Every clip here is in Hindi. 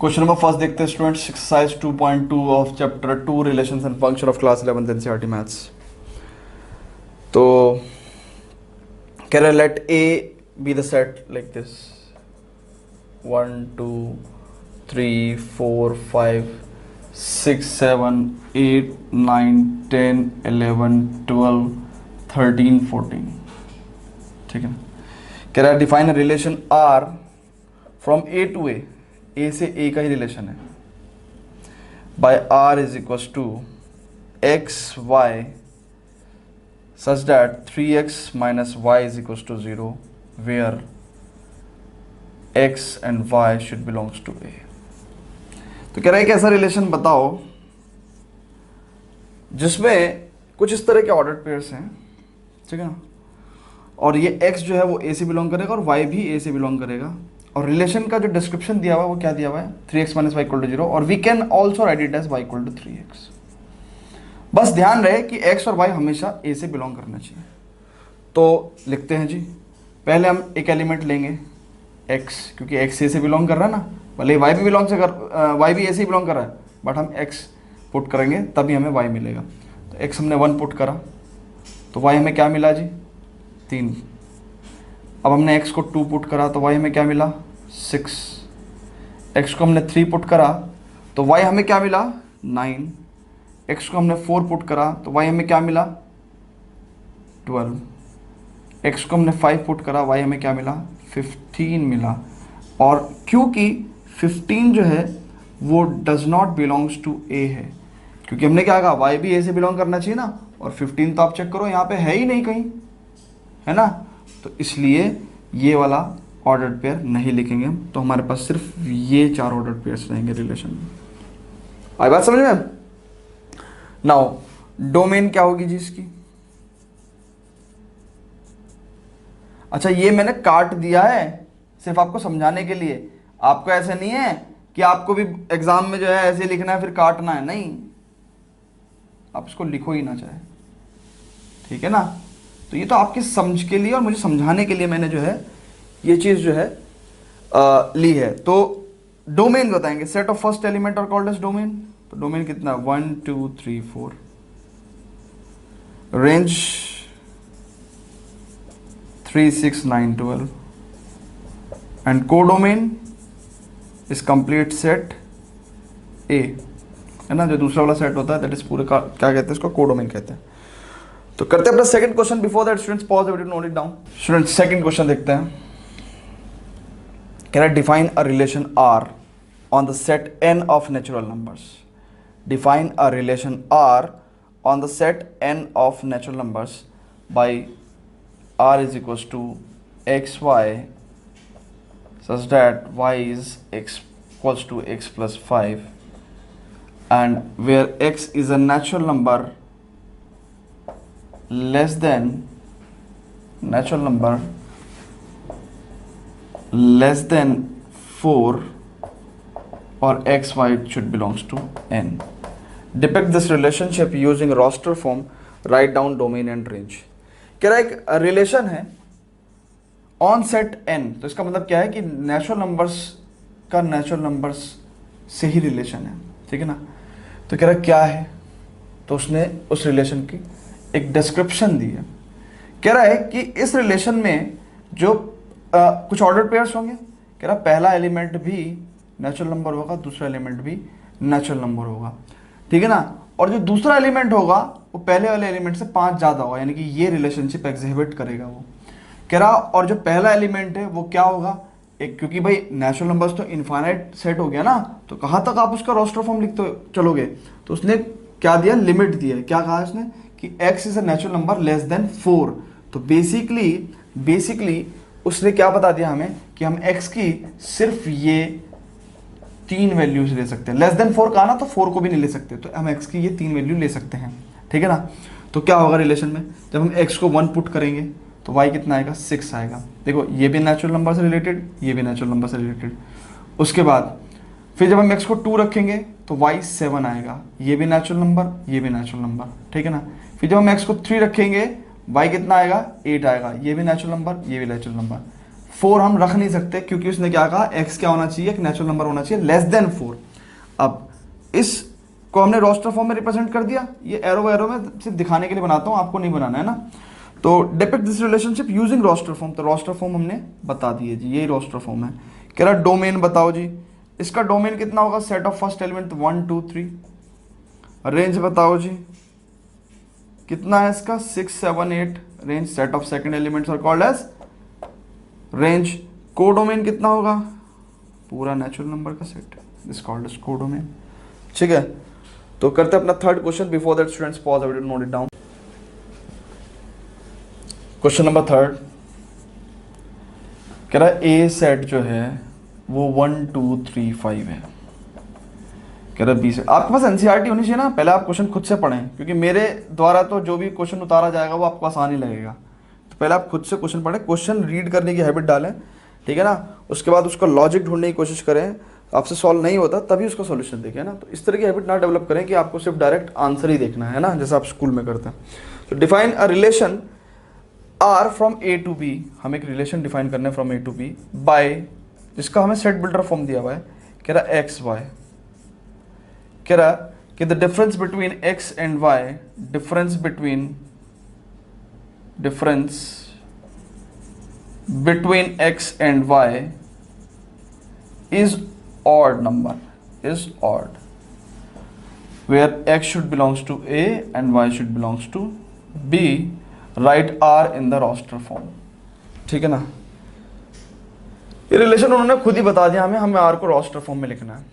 क्वेश्चन नंबर फर्स्ट देखते हैं students, exercise 2.2 of chapter 2 relations and function of class 11th NCERT maths. तो कह रहा है let A B the set like this 1 2 3 4 5 6 7 8 9 10 11 12 13 14। ठीक है ना। कह रहा है define a relation R from A to A से ए का ही रिलेशन है, by R is equals to x y such that 3x minus y is equals to 0 where x and y should belongs to A. तो कह रहा है एक ऐसा रिलेशन बताओ जिसमें कुछ इस तरह के ऑर्डर्ड पेयर्स हैं, ठीक है ना, और ये x जो है वो a से बिलोंग करेगा और y भी a से बिलोंग करेगा, और रिलेशन का जो डिस्क्रिप्शन दिया हुआ है वो क्या दिया हुआ है 3x minus Y equal to 0 और we can also write it as y equal to 3x। बस ध्यान रहे कि x और y हमेशा a से बिलोंग करना चाहिए। तो लिखते हैं जी, पहले हम एक एलिमेंट लेंगे x, क्योंकि x a से बिलोंग कर रहा है ना, भले y भी बिलोंग से कर y भी a से बिलोंग कर रहा है, बट हम x पुट करेंगे तभी हमें y मिलेगा। तो x हमने 1 पुट करा तो y हमें क्या मिला जी 3। अब हमने x को 2 पुट करा तो y हमें क्या मिला 6। x को हमने 3 पुट करा तो y हमें क्या मिला 9। x को हमने 4 पुट करा तो y हमें क्या मिला 12। x को हमने 5 पुट करा y हमें क्या मिला 15 मिला। और क्योंकि 15 जो है वो does not belongs to a है, क्योंकि हमने क्या कहा y भी a से बिलोंग करना चाहिए ना, और 15 तो आप चेक करो यहाँ पे है ही नहीं कहीं, है ना, तो इसलिए ये वाला ऑर्डर्ड पेयर नहीं लिखेंगे हम। तो हमारे पास सिर्फ ये 4 ऑर्डर्ड पेयर्स रहेंगे रिलेशन में। आई बात समझ में? नाउ डोमेन क्या होगी जी इसकी? अच्छा, ये मैंने काट दिया है सिर्फ आपको समझाने के लिए, आपको ऐसे नहीं है कि आपको भी एग्जाम में जो है ऐसे लिखना है फिर काटना है, नहीं, आप इसको लिखो ही ना चाहे, ठीक है ना। तो ये तो आपकी समझ के लिए और मुझे समझाने के लिए मैंने जो है ये चीज़ जो है ली है। तो डोमेन बताएंगे, सेट ऑफ फर्स्ट एलिमेंट और कॉल्ड एज डोमेन। तो डोमेन कितना 1 2 3 4, range 3 6 9 12, and codomain is complete set ए, है ना, जो दूसरा वाला सेट होता है दैट इज पूरे का क्या कहते हैं इसको, कोडोमेन कहते हैं। तो करते हैं अपना second question. Before that students pause the video, note it down. Students second question देखते हैं। Can I define a relation R on the set N of natural numbers. Define a relation R on the set N of natural numbers by R is equals to x y such that y is x equals to x plus 5 and where x is a natural number less than natural number less than 4 or x y should belongs to n. Depict this relationship using roster form. Write down domain and range. कह रहा है एक रिलेशन है ऑन सेट n, तो इसका मतलब क्या है कि नेचुरल नंबर्स का नेचुरल नंबर्स से ही रिलेशन है, ठीक है ना। तो कह रहा है क्या है, तो उसने उस रिलेशन की एक डिस्क्रिप्शन दी है। कह रहा है कि इस रिलेशन में जो कुछ ऑर्डर्ड पेयर्स होंगे, कह रहा पहला एलिमेंट भी नेचुरल नंबर होगा, दूसरा एलिमेंट भी नेचुरल नंबर होगा, ठीक है ना, और जो दूसरा एलिमेंट होगा वो पहले वाले एलिमेंट से 5 ज़्यादा होगा, यानी कि ये रिलेशनशिप एग्जिबिट करेगा वो। कह रहा और जो पहला एलिमेंट है वो क्या होगा, एक, क्योंकि भाई नेचुरल नंबर्स तो इनफाइनाइट सेट हो गया ना, तो कहाँ तक आप उसका रोस्टर फॉर्म लिखते चलोगे। तो उसने क्या दिया, लिमिट दिया। क्या कहा उसने कि x is a natural number less than 4। तो बेसिकली उसने क्या बता दिया हमें कि हम x की सिर्फ ये 3 वैल्यूज ले सकते हैं। लेस देन 4 कहा ना, तो 4 को भी नहीं ले सकते, तो हम x की ये 3 वैल्यू ले सकते हैं, ठीक है ना। तो क्या होगा रिलेशन में, जब हम x को 1 पुट करेंगे तो y कितना आएगा 6 आएगा। देखो ये भी नेचुरल नंबर से रिलेटेड, ये भी नेचुरल नंबर से रिलेटेड। उसके बाद फिर जब हम x को 2 रखेंगे तो y 7 आएगा, ये भी नेचुरल नंबर, ये भी नेचुरल नंबर, ठीक है ना। फिर जब हम x को 3 रखेंगे y कितना आएगा 8 आएगा, ये भी नेचुरल नंबर, ये भी नेचुरल नंबर। 4 हम रख नहीं सकते क्योंकि उसने क्या कहा, x क्या होना चाहिए, एक नेचुरल नंबर होना चाहिए लेस देन 4। अब इस को हमने रोस्टर फॉर्म में रिप्रेजेंट कर दिया, ये एरो एरो में सिर्फ दिखाने के लिए बनाता हूँ, आपको नहीं बनाना है ना। तो depict this relationship using roster form, तो रोस्टर फॉर्म हमने बता दिए जी, यही रोस्टर फॉर्म है। कह रहा डोमेन बताओ जी, इसका डोमेन कितना होगा, set of first element 1 2 3। Range बताओ जी कितना है इसका, 6 7 8। Range set of second elements are called as range. Codomain कितना होगा, पूरा नेचुरल नंबर का सेट, दिस कॉल्ड एज कोडोमेन। ठीक है, तो करते हैं अपना third question. Before that students pause the video, note it down. Question number third कह रहा है ए सेट जो है वो 1 2 3 5 है। कह रहा है बी सेट, आपके पास एनसीईआरटी होनी चाहिए ना, पहले आप क्वेश्चन खुद से पढ़ें, क्योंकि मेरे द्वारा तो जो भी क्वेश्चन उतारा जाएगा वो आपको आसान ही लगेगा। तो पहले आप खुद से क्वेश्चन पढ़ें, क्वेश्चन रीड करने की हैबिट डालें, ठीक है ना। उसके बाद उसका लॉजिक ढूंढने की कोशिश करें, आपसे सॉल्व नहीं होता तभी उसका सॉल्यूशन देखें ना। तो इस तरह की हैबिट ना डेवलप करें कि आपको सिर्फ डायरेक्ट आंसर ही देखना है ना, जैसे आप स्कूल में करते हैं। तो define a relation R from A to B, हम एक रिलेशन डिफाइन करने from A to B by, जिसका हमें सेट बिल्डर फॉर्म दिया हुआ है। कह रहा एक्स वाई, कह रहा कि the difference between x and y, difference between x and y is odd number, is odd, where x should belongs to a and y should belongs to b. write r in the roster form। ठीक है ना, ये रिलेशन उन्होंने खुद ही बता दिया हमें r को रोस्टर फॉर्म में लिखना है,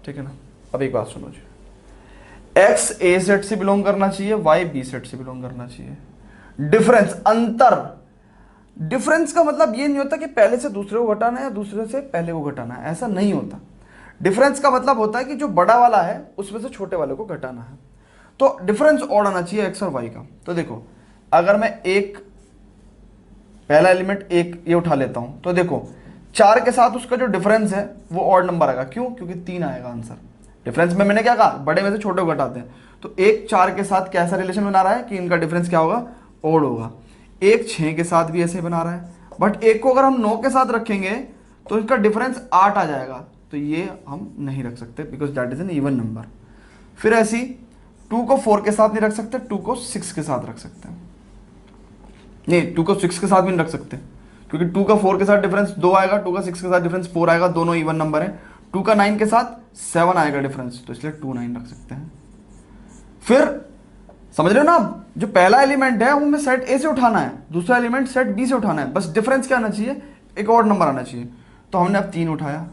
ठीक है ना। अब एक बात सुनो जी, x a सेट से बिलोंग करना चाहिए, y b सेट से बिलोंग करना चाहिए। डिफरेंस, अंतर, डिफरेंस का मतलब ये नहीं होता कि पहले से दूसरे को घटाना है या दूसरे से पहले को घटाना है, ऐसा नहीं होता। डिफरेंस का मतलब होता है कि जो बड़ा वाला है उसमें से छोटे वाले को घटाना है। तो डिफरेंस ऑड आना चाहिए एक्स और वाई का। तो देखो, अगर मैं एक पहला एलिमेंट एक ये उठा लेता हूं, तो देखो 4 के साथ उसका जो डिफरेंस है वो ऑड नंबर आएगा। क्यों? क्योंकि 3 आएगा आंसर। डिफरेंस में मैंने क्या कहा, बड़े में से छोटे को घटाते हैं। तो एक 4 के साथ कैसा रिलेशन बना रहा है कि इनका डिफरेंस क्या होगा, ऑड होगा। एक 6 के साथ भी ऐसे बना रहा है, बट एक को अगर हम 9 के साथ रखेंगे तो इसका डिफरेंस 8 आ जाएगा। तो ये हम नहीं रख सकते because that is an even number. फिर ऐसी 2 को 4 के साथ नहीं रख सकते, 2 को 6 के साथ रख सकते हैं। नहीं, 2 को 6 के साथ भी नहीं रख सकते क्योंकि 2 का 4 के साथ डिफरेंस 2 आएगा, 2 का 6 के साथ डिफरेंस 4 आएगा, दोनों इवन नंबर है। 2 का 9 के साथ 7 आएगा डिफरेंस, तो इसलिए 2 9 रख सकते हैं। फिर समझ रहे हो ना आप, जो पहला एलिमेंट है वो हमें सेट ए से उठाना है, दूसरा एलिमेंट सेट बी से उठाना है, बस डिफरेंस क्या आना चाहिए, एक और नंबर आना चाहिए। तो हमने अब 3 उठाया,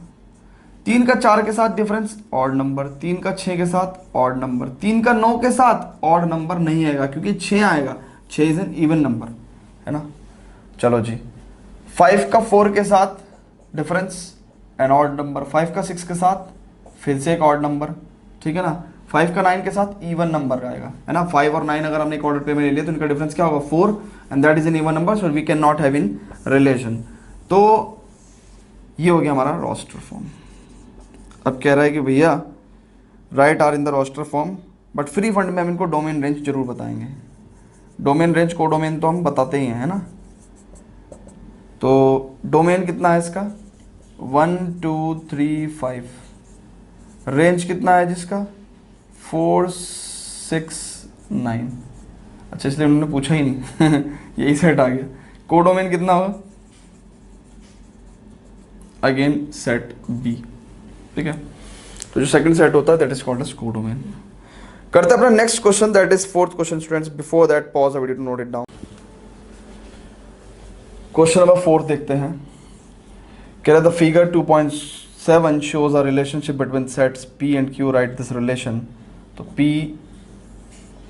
3 का 4 के साथ डिफरेंस ऑड नंबर, 3 का 6 के साथ ऑड नंबर, 3 का 9 के साथ ऑड नंबर नहीं आएगा क्योंकि 6 आएगा, 6 इज एन इवन नंबर, है ना। चलो जी, 5 का 4 के साथ डिफरेंस एन ऑड नंबर, 5 का 6 के साथ फिर से एक ऑड नंबर, ठीक है ना। 5 का 9 के साथ इवन नंबर आएगा, है ना। 5 और 9 अगर हमने एक ऑर्डर पे में ले लिया तो इनका डिफरेंस क्या होगा, 4, and that is an even number, so we can not have in relation. तो ये हो गया हमारा रोस्टर फॉर्म। अब कह रहा है कि भैया write R in the roster form, but free fund में हम इनको डोमेन रेंज जरूर बताएंगे। डोमेन रेंज को डोमेन तो हम बताते ही हैं, है ना। तो डोमेन कितना है इसका, 1 2 3 5। रेंज कितना है जिसका, 4 6 9। अच्छा, इसलिए उन्होंने पूछा ही नहीं यही सेट आ गया। कोडोमेन कितना होगा, अगेन सेट बी, ठीक है। तो जो सेकंड सेट होता है that is called as codomain. करते हैं अपना next question, that is fourth question students. Before that pause the video to note it down. Question number 4 देखते हैं। कह रहा है the figure 2.7 shows a relationship between sets P and Q, write this relation। तो P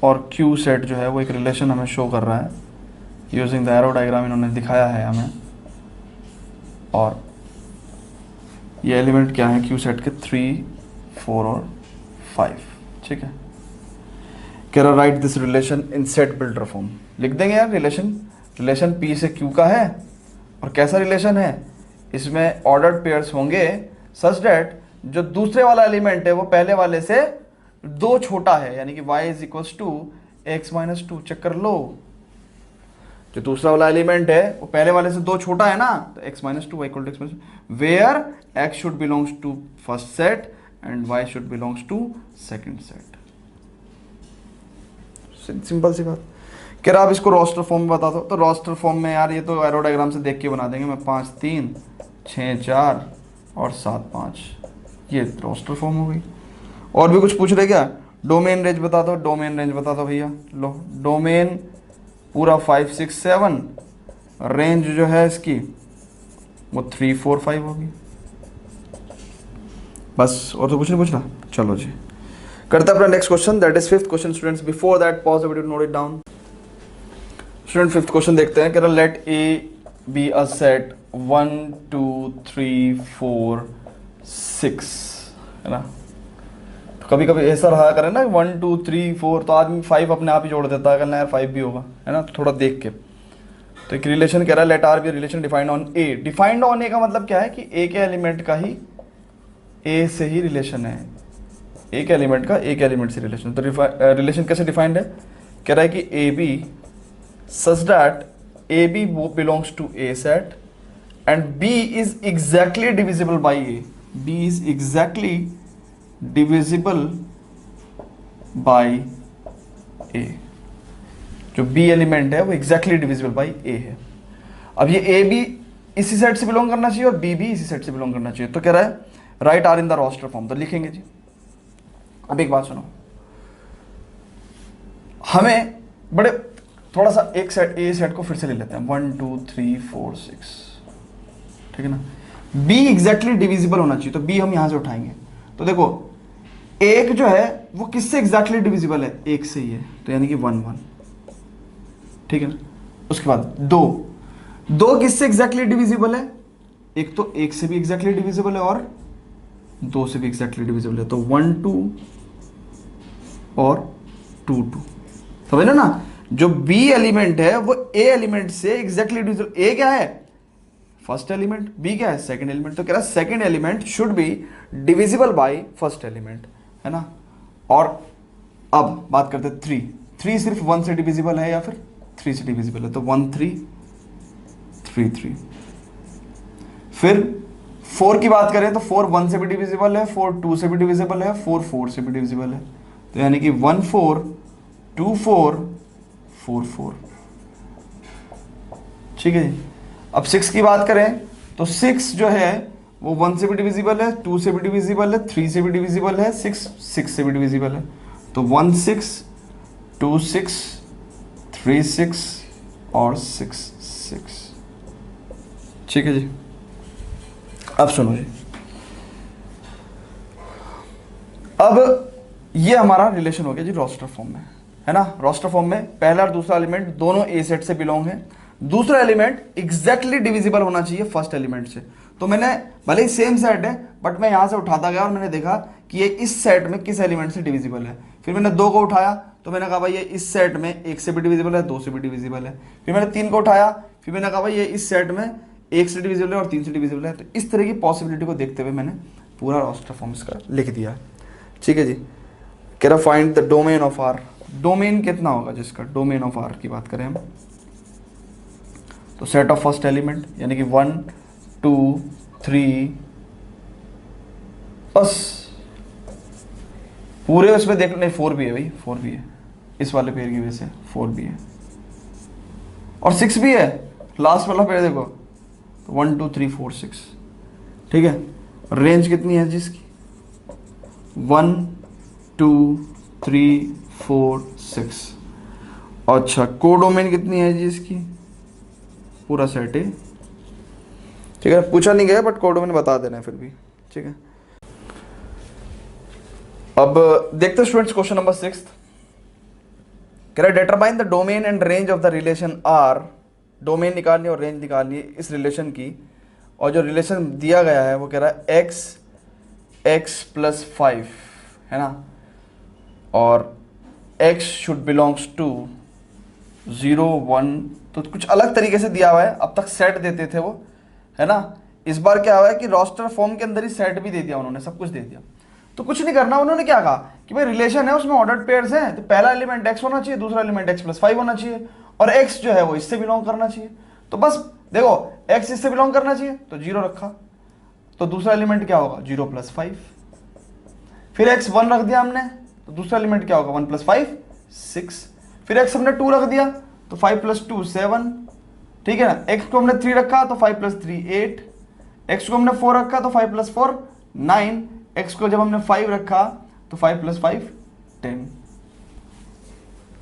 और Q सेट जो है वो एक रिलेशन हमें शो कर रहा है यूजिंग द एरो डायग्राम, इन्होंने दिखाया है हमें। और ये एलिमेंट क्या है Q सेट के, 3 4 और 5, ठीक है। कह रहा right this relation in set builder form. लिख देंगे यार, रिलेशन P से Q का है और कैसा रिलेशन है, इसमें ऑर्डर्ड पेयर्स होंगे सच दैट जो दूसरे वाला एलिमेंट है वो पहले वाले से 2 छोटा है, यानी कि y is equals to x minus 2। Check कर लो, जो दूसरा वाला एलिमेंट है वो पहले वाले से 2 छोटा है ना, तो x minus two y equal to x minus, where x should belongs to first set and y should belongs to second set. Simple सी बात। कह रहा आप इसको रोस्टर फॉर्म में बता दो, तो रोस्टर फॉर्म में यार ये तो एरो डायग्राम से देख के बना देंगे। मैं 5 3 6 4 और 7 5, ये रोस्टर फॉर्म हो गई। और भी कुछ पूछ रहे क्या? डोमेन रेंज बता दो, डोमेन रेंज बता दो भैया। लो डोमेन पूरा 5 6 7, रेंज जो है इसकी वो 3 4 5 होगी। बस और तो कुछ नहीं पूछना। चलो जी करते अपना next question, that is 5th question students. Before that pause the video, note it down. Student 5th question देखते हैं। कह रहा let A be a set 1 2 3 4 6, है ना। तो कभी कभी ऐसा रहा करे ना 1 2 3 4, तो आदमी 5 अपने आप ही जोड़ देता है, कहना यार 5 भी होगा, है ना। तो थोड़ा देख के, तो एक रिलेशन कह रहा है let R be relation defined on A. Defined on A का मतलब क्या है कि ए के एलिमेंट का ही ए से ही रिलेशन है, एक एलिमेंट का एक एलिमेंट से रिलेशन। तो रिलेशन कैसे डिफाइंड है? कह रहा है कि a b such that a b belongs to a set and b is exactly divisible by a. B is exactly divisible by a. जो बी एलिमेंट है वो एग्जैक्टली डिविजिबल बाई ए है। अब ये ए बी इसी सेट से बिलोंग करना चाहिए और बी भी इसी सेट से बिलोंग करना चाहिए। तो कह रहा है write R in the roster form. तो लिखेंगे जी। अब एक बात सुनो, हमें बड़े थोड़ा सा एक सेट ए सेट को फिर से ले लेते हैं 1 2 3 4 6, ठीक है ना। बी एग्जैक्टली डिविजिबल होना चाहिए, तो बी हम यहां से उठाएंगे। तो देखो एक जो है वो किससे एग्जैक्टली डिविजिबल है? एक से ही है, तो यानी कि 1 1, ठीक है ना। उसके बाद दो किससे एग्जैक्टली डिविजिबल है? एक तो एक से भी एग्जैक्टली डिविजिबल है और 2 से भी एग्जैक्टली डिविजिबल है। तो 1 2 और 2 2, समझ लो ना। जो बी एलिमेंट है वो ए एलिमेंट से एग्जैक्टली डिविजिबल। ए क्या है? First element. बी क्या है? Second element. तो कह रहा है second element should be divisible by first element, है ना। और अब बात करते हैं 3 सिर्फ 1 से डिविजिबल है या फिर 3 से डिविजिबल है? तो 1 3 3 3। फिर 4 की बात करें तो 4 1 से भी डिविजिबल है, 4 2 से भी डिविजिबल है, 4 4 से भी डिविजिबल है। तो यानी कि 1 4 2 4 4 4, ठीक है जी। अब 6 की बात करें तो 6 जो है वो 1 से भी डिविजिबल है, 2 से भी डिविजिबल है, 3 से भी डिविजिबल है, 6 से भी डिविजिबल है। तो 1 6 2 6 3 6 और 6 6, ठीक है जी। अब सुनो जी, अब ये हमारा रिलेशन हो गया जी रोस्टर फॉर्म में, है ना। रोस्टर फॉर्म में पहला और दूसरा एलिमेंट दोनों ए सेट से बिलोंग है। दूसरा एलिमेंट एग्जैक्टली डिविजिबल होना चाहिए फर्स्ट एलिमेंट से। तो मैंने भले ही सेम सेट है बट मैं यहां से उठाता गया और मैंने देखा कि ये इस सेट में किस एलिमेंट से डिविजिबल है। फिर मैंने 2 को उठाया तो मैंने कहा भाई ये इस सेट में 1 से भी डिविजिबल है, 2 से भी डिविजिबल है। फिर मैंने 3 को उठाया, फिर मैंने कहा भाई ये इस सेट में 1 से डिविजिबल है और 3 से डिविजिबल है। तो इस तरह की पॉसिबिलिटी को देखते हुए मैंने पूरा रोस्टर फॉर्म इसका लिख दिया, ठीक है जी। कह रहा find the domain of R. Domain कितना होगा जिसका डोमेन ऑफ आर की बात करें हम, तो सेट ऑफ फर्स्ट एलिमेंट यानी कि 1 2 3, बस पूरे उसमें देख नहीं 4 भी है भाई, 4 भी है इस वाले पेड़ की वजह से 4 भी है और 6 भी है लास्ट वाला पेड़ देखो, तो 1 2 3 4 6, ठीक है। रेंज कितनी है जिसकी 1 2 3 4 6। अच्छा कोडोमेन कितनी है जी इसकी? पूरा सेट है, ठीक है। पूछा नहीं गया बट कोडोमेन बता देना है फिर भी, ठीक है। अब देखते हैं स्टूडेंट्स क्वेश्चन नंबर 6। कह रहा है determine the domain and range of the relation R. Domain निकालनी और रेंज निकालनी है इस रिलेशन की, और जो रिलेशन दिया गया है वो कह रहा है x + 5, है ना, और x शुड बिलोंग्स टू 0 1। तो कुछ अलग तरीके से दिया हुआ है, अब तक सेट देते थे वो, है ना। इस बार क्या हुआ है कि रोस्टर फॉर्म के अंदर ही सेट भी दे दिया उन्होंने, सब कुछ दे दिया। तो कुछ नहीं करना, उन्होंने क्या कहा कि भाई रिलेशन है उसमें ऑर्डर्ड पेयर्स हैं, तो पहला एलिमेंट x होना चाहिए, दूसरा एलिमेंट x + 5 होना चाहिए, और x जो है वो इससे बिलोंग करना चाहिए। तो बस देखो x इससे बिलोंग करना चाहिए तो 0 रखा, तो दूसरा एलिमेंट क्या होगा 0 + 5। फिर x 1 रख दिया हमने, तो दूसरा एलिमेंट क्या होगा 1 + 5 6। फिर x हमने 2 रख दिया तो 5 + 2 7, ठीक है ना। x को हमने 3 रखा तो 5 + 3 8, x को हमने 4 रखा तो 5 + 4 9, x को जब हमने 5 रखा तो 5 + 5 10,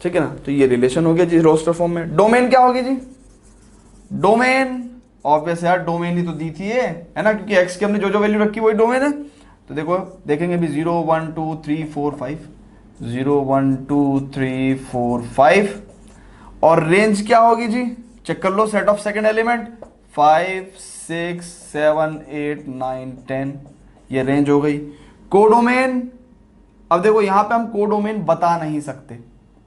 ठीक है ना। तो ये रिलेशन हो गया जी रोस्टर फॉर्म में। डोमेन क्या होगी जी, डोमेन ऑब्वियस यार, डोमेन ही तो दी थी ये, है ना, क्योंकि x की हमने जो जो वैल्यू रखी वही डोमेन है। तो देखो देखेंगे भी 0 1 2 3 4 5, 0 1 2 3 4 5, और रेंज क्या होगी जी, चेक कर लो, सेट ऑफ सेकंड एलिमेंट 5 6 7 8 9 10, ये रेंज हो गई। कोडोमेन, अब देखो यहां पे हम कोडोमेन बता नहीं सकते,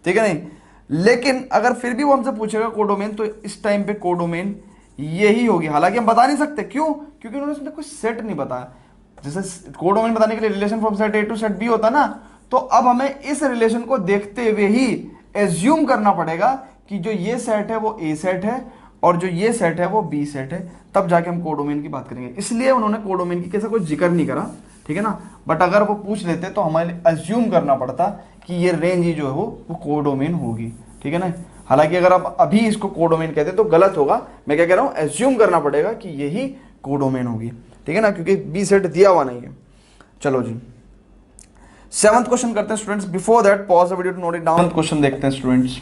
ठीक है नहीं, लेकिन अगर फिर भी वो हमसे पूछेगा कोडोमेन तो इस टाइम पे कोडोमेन यही होगी। हालांकि हम बता नहीं सकते, क्यों, क्योंकि उन्होंने इसमें कोई सेट नहीं बताया। जैसे कोडोमेन बताने के लिए relation from set A to set B होता ना, तो अब हमें इस रिलेशन को देखते हुए ही एज्यूम करना पड़ेगा कि जो ये सेट है वो ए सेट है और जो ये सेट है वो बी सेट है, तब जाके हम कोडोमेन की बात करेंगे। इसलिए उन्होंने कोडोमेन की कैसा कोई जिक्र नहीं करा, ठीक है ना। बट अगर वो पूछ लेते तो हमें एज्यूम करना पड़ता कि ये रेंज ही जो है वो कोडोमेन होगी, ठीक है ना। हालांकि अगर आप अभी इसको कोडोमेन कहते तो गलत होगा, मैं क्या कह रहा हूँ, एज्यूम करना पड़ेगा कि यही कोडोमेन होगी, ठीक है ना, क्योंकि बी सेट दिया हुआ नहीं है। चलो जी 7th क्वेश्चन करते हैं students. Before that pause the video to note it down. Question देखते हैं स्टूडेंट्स।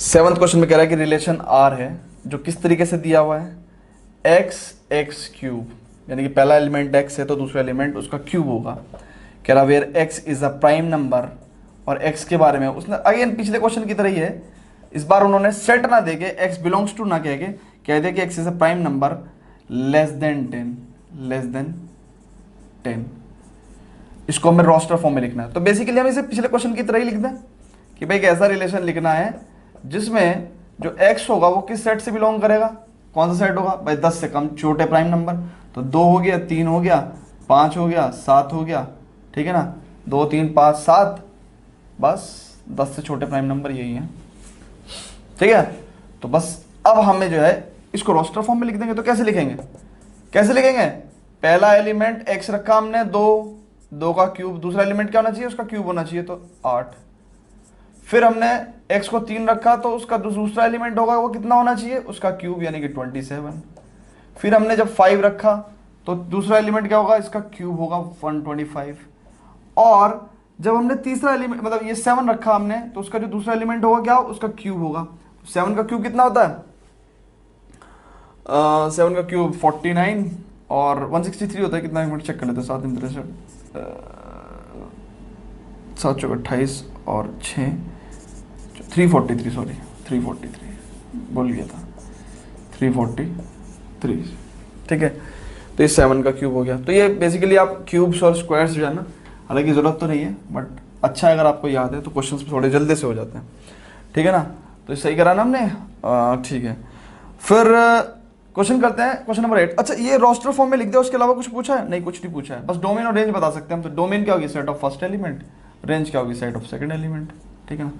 7th क्वेश्चन में कह रहा है कि रिलेशन आर है जो किस तरीके से दिया हुआ है, x³ यानी कि पहला एलिमेंट x है तो दूसरा एलिमेंट उसका क्यूब होगा। कह रहा where x is a prime number, और x के बारे में उसने अगेन पिछले क्वेश्चन की तरह ही है, इस बार उन्होंने सेट ना देके x बिलोंग्स टू ना कह दे कि x is a prime number less than 10। इसको हमें रोस्टर फॉर्म में लिखना है। तो बेसिकली हम इसे पिछले क्वेश्चन की तरह ही लिख दें कि भाई एक ऐसा रिलेशन लिखना है जिसमें जो x होगा वो किस सेट से बिलोंग करेगा, कौन सा सेट होगा भाई 10 से कम छोटे प्राइम नंबर। तो 2 हो गया, 3 हो गया, 5 हो गया, 7 हो गया, ठीक है ना, 2 3 5 7, बस 10 से छोटे प्राइम नंबर यही है, ठीक है। तो बस अब हमें जो है इसको रोस्टर फॉर्म में लिख देंगे। तो कैसे लिखेंगे, पहला एलिमेंट x रखा हमने 2 का क्यूब, दूसरा एलिमेंट क्या होना चाहिए, उसका क्यूब होना चाहिए, तो 8। फिर हमने x को 3 रखा तो उसका दूसरा एलिमेंट होगा वो कितना होना चाहिए, उसका क्यूब यानी कि 27। फिर हमने जब 5 रखा तो दूसरा एलिमेंट क्या होगा, इसका क्यूब होगा 125। और जब हमने तीसरा एलिमेंट मतलब ये 7 रखा हमने तो उसका जो दूसरा एलिमेंट होगा क्या, उसका क्यूब होगा। 7 का क्यूब कितना होता है, 7 का क्यूब 49 और 163 होता है, कितना, एक मिनट चेक कर लेते हैं। 7 7 चौक 28 और 6 343, सॉरी 343 बोल गया था, 343, ठीक है। तो ये 7 का क्यूब हो गया। तो ये बेसिकली आप क्यूब्स और स्क्वायर्स जो है ना, हालांकि ज़रूरत तो नहीं है बट अच्छा है अगर आपको याद है तो क्वेश्चंस थोड़े जल्दी से हो जाते हैं, ठीक है ना। तो सही करा ना हमने, ठीक है। फिर क्वेश्चन करते हैं क्वेश्चन नंबर 8। अच्छा ये रोस्टर फॉर्म में लिख दिया, उसके अलावा कुछ पूछा है नहीं, कुछ नहीं पूछा है, बस डोमेन और रेंज बता सकते हैं हम। तो डोमेन क्या होगी, set of first element, range क्या होगी, सेट ऑफ सेकंड एलिमेंट, ठीक है ना।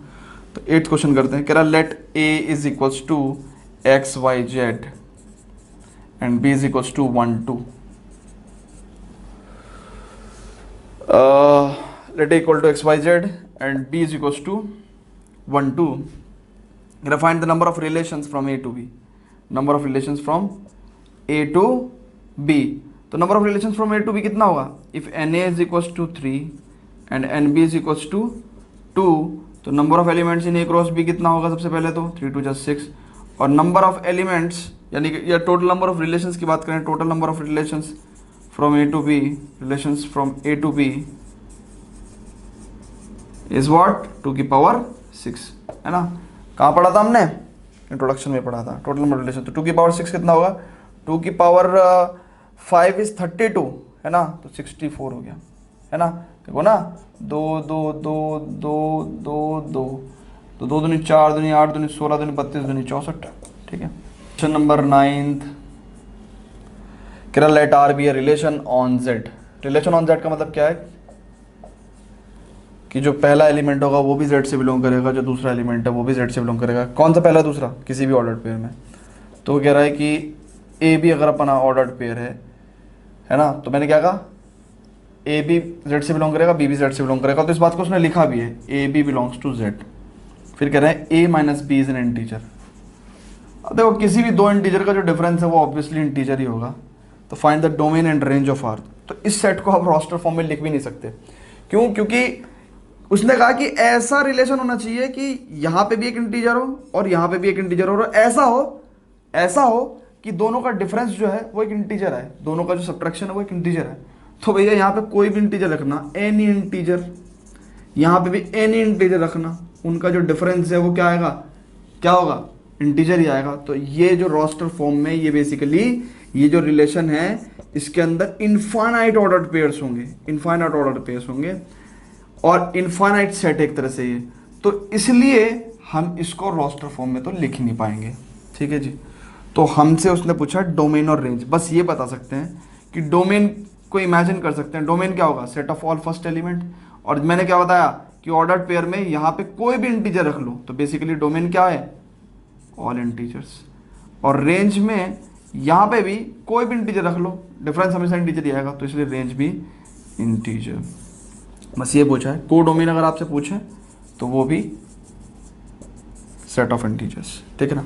तो 8th क्वेश्चन करते हैं। कह रहा let a is equals to x y z and b is equals to 1 2। let a equal to xyz and b is equals to 1 2. Gonna find the number of relations from a to b, number of relations from a to b. तो number of relations from a to b कितना होगा, if na is equals to 3 and nb is equals to 2, तो number of elements in a cross b कितना होगा, सबसे पहले तो 3 2 just 6, और number of elements यानी कि या total number of relations की बात करें, total number of relations from a to b, relations from a to b is what, 2 की पावर 6, है ना। कहाँ पढ़ा था हमने, इंट्रोडक्शन में पढ़ा था टोटल नंबर रिलेशन। तो 2 की पावर 6 कितना होगा, 2 की पावर 5 इज 32, है ना, तो 64 हो गया, है ना। देखो ना 2 2 2 2 2 2, तो 2 दूनी 4 दूनी 8 दूनी 16 दूनी 32 दूनी 64, ठीक है। Question number 9th, let R be a relation on Z. Relation on Z का मतलब क्या है, कि जो पहला एलिमेंट होगा वो भी जेड से बिलोंग करेगा, जो दूसरा एलिमेंट है वो भी जेड से बिलोंग करेगा। कौन सा पहला दूसरा, किसी भी ऑर्डर्ड पेयर में। तो वो कह रहा है कि ए बी अगर अपना ऑर्डर्ड पेयर है ना, तो मैंने क्या कहा, ए बी जेड से बिलोंग करेगा, बी भी जेड से बिलोंग करेगा। तो इस बात को उसने लिखा भी है, a b belongs to Z. फिर कह रहे हैं a minus b is an integer. अब देखो किसी भी दो इंटीजर का जो डिफरेंस है वो ऑब्वियसली इंटीजर ही होगा। तो find the domain and range of R. तो इस सेट को आप रोस्टर फॉर्म में लिख भी नहीं सकते। क्यों? क्योंकि उसने कहा कि ऐसा रिलेशन होना चाहिए कि यहाँ पे भी एक इंटीजर हो और यहाँ पे भी एक इंटीजर हो, और ऐसा हो कि दोनों का डिफरेंस जो है वो एक इंटीजर है, दोनों का जो सब्ट्रैक्शन है वो एक इंटीजर है। तो भैया यहाँ पे कोई भी इंटीजर रखना, एनी इंटीजर, यहाँ पे भी एनी इंटीजर रखना, उनका जो डिफरेंस है वो क्या आएगा, क्या होगा, इंटीजर ही आएगा। तो ये जो रोस्टर फॉर्म में ये बेसिकली ये जो रिलेशन है इसके अंदर इनफाइनाइट ऑर्डर्ड पेयर्स होंगे, इनफाइनाइट ऑर्डर्ड पेयर्स होंगे और इनफाइनाइट सेट एक तरह से ये। तो इसलिए हम इसको रोस्टर फॉर्म में तो लिख नहीं पाएंगे। ठीक है जी। तो हमसे उसने पूछा डोमेन और रेंज। बस ये बता सकते हैं कि डोमेन को इमेजिन कर सकते हैं, डोमेन क्या होगा, set of all first element. और मैंने क्या बताया कि ऑर्डर्ड पेयर में यहाँ पे कोई भी इंटीजर रख लो तो बेसिकली डोमेन क्या है, ऑल इंटीजर्स। और रेंज में यहाँ पे भी कोई भी इंटीजर रख लो, डिफरेंस हमेशा इंटीजर ही आएगा, तो इसलिए रेंज भी इंटीजर। बस ये पूछा है। को डोमेन अगर आपसे पूछे तो वो भी सेट ऑफ इंटीजर्स। ठीक है ना।